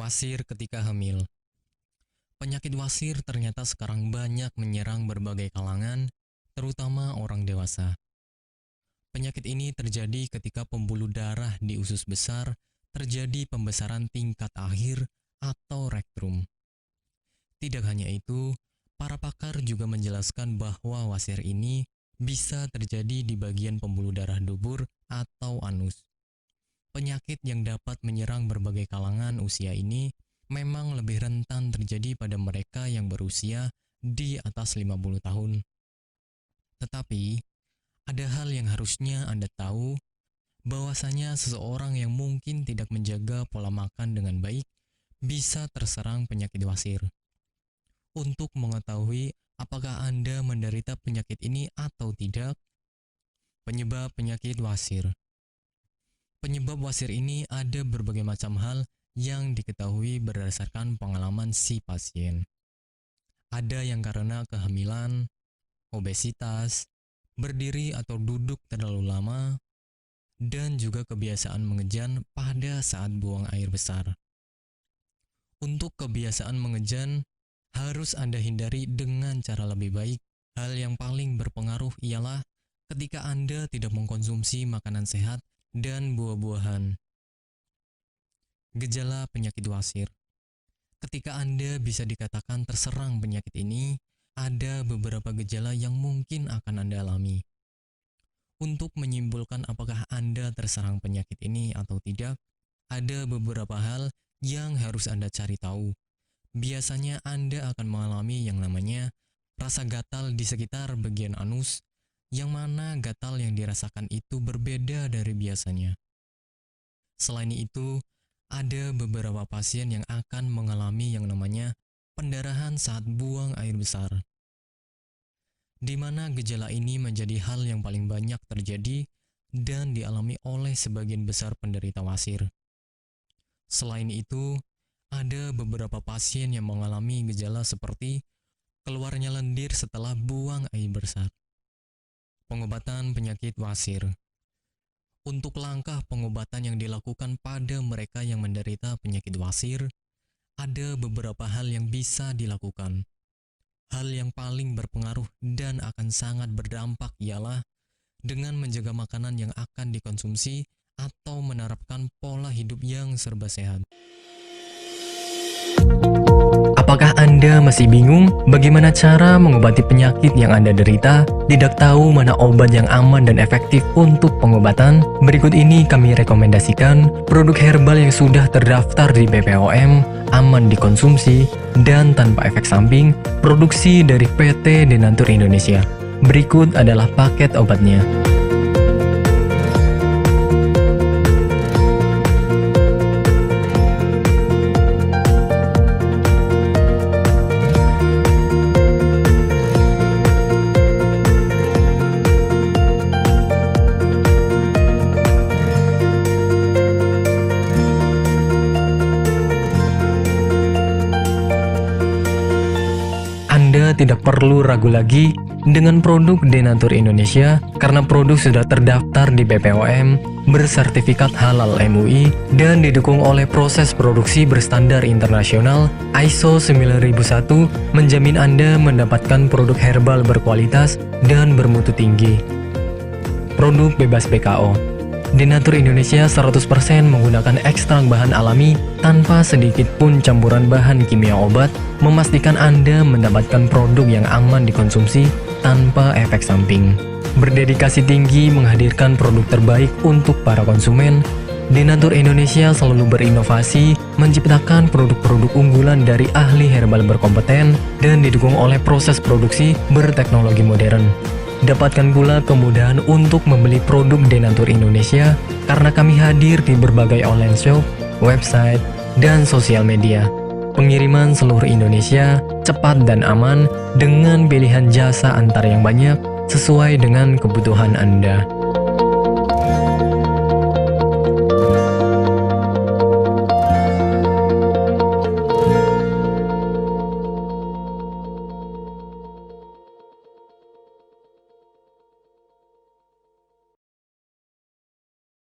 Wasir ketika hamil. Penyakit wasir ternyata sekarang banyak menyerang berbagai kalangan, terutama orang dewasa. Penyakit ini terjadi ketika pembuluh darah di usus besar terjadi pembesaran tingkat akhir atau rektrum. Tidak hanya itu, para pakar juga menjelaskan bahwa wasir ini bisa terjadi di bagian pembuluh darah dubur atau anus. Penyakit yang dapat menyerang berbagai kalangan usia ini memang lebih rentan terjadi pada mereka yang berusia di atas 50 tahun. Tetapi, ada hal yang harusnya Anda tahu, bahwasanya seseorang yang mungkin tidak menjaga pola makan dengan baik bisa terserang penyakit wasir. Untuk mengetahui apakah Anda menderita penyakit ini atau tidak, penyebab penyakit wasir. Penyebab wasir ini ada berbagai macam hal yang diketahui berdasarkan pengalaman si pasien. Ada yang karena kehamilan, obesitas, berdiri atau duduk terlalu lama, dan juga kebiasaan mengejan pada saat buang air besar. Untuk kebiasaan mengejan, harus Anda hindari dengan cara lebih baik. Hal yang paling berpengaruh ialah ketika Anda tidak mengkonsumsi makanan sehat dan buah-buahan. Gejala penyakit wasir. Ketika Anda bisa dikatakan terserang penyakit ini, ada beberapa gejala yang mungkin akan Anda alami. Untuk menyimpulkan apakah Anda terserang penyakit ini atau tidak, ada beberapa hal yang harus Anda cari tahu. Biasanya Anda akan mengalami yang namanya rasa gatal di sekitar bagian anus, yang mana gatal yang dirasakan itu berbeda dari biasanya. Selain itu, ada beberapa pasien yang akan mengalami yang namanya pendarahan saat buang air besar, di mana gejala ini menjadi hal yang paling banyak terjadi dan dialami oleh sebagian besar penderita wasir. Selain itu, ada beberapa pasien yang mengalami gejala seperti keluarnya lendir setelah buang air besar. Pengobatan penyakit wasir. Untuk langkah pengobatan yang dilakukan pada mereka yang menderita penyakit wasir, ada beberapa hal yang bisa dilakukan. Hal yang paling berpengaruh dan akan sangat berdampak ialah dengan menjaga makanan yang akan dikonsumsi atau menerapkan pola hidup yang serba sehat. Apakah Anda masih bingung bagaimana cara mengobati penyakit yang Anda derita? Tidak tahu mana obat yang aman dan efektif untuk pengobatan? Berikut ini kami rekomendasikan produk herbal yang sudah terdaftar di BPOM, aman dikonsumsi, dan tanpa efek samping, produksi dari PT Denatur Indonesia. Berikut adalah paket obatnya. Anda tidak perlu ragu lagi dengan produk Denatur Indonesia karena produk sudah terdaftar di BPOM, bersertifikat halal MUI, dan didukung oleh proses produksi berstandar internasional ISO 9001, menjamin Anda mendapatkan produk herbal berkualitas dan bermutu tinggi. Produk bebas PKO. Denatur Indonesia 100% menggunakan ekstrak bahan alami tanpa sedikit pun campuran bahan kimia obat, memastikan Anda mendapatkan produk yang aman dikonsumsi tanpa efek samping. Berdedikasi tinggi menghadirkan produk terbaik untuk para konsumen, Denatur Indonesia selalu berinovasi, menciptakan produk-produk unggulan dari ahli herbal berkompeten dan didukung oleh proses produksi berteknologi modern. Dapatkan pula kemudahan untuk membeli produk Denatur Indonesia karena kami hadir di berbagai online shop, website, dan sosial media. Pengiriman seluruh Indonesia cepat dan aman dengan pilihan jasa antar yang banyak sesuai dengan kebutuhan Anda.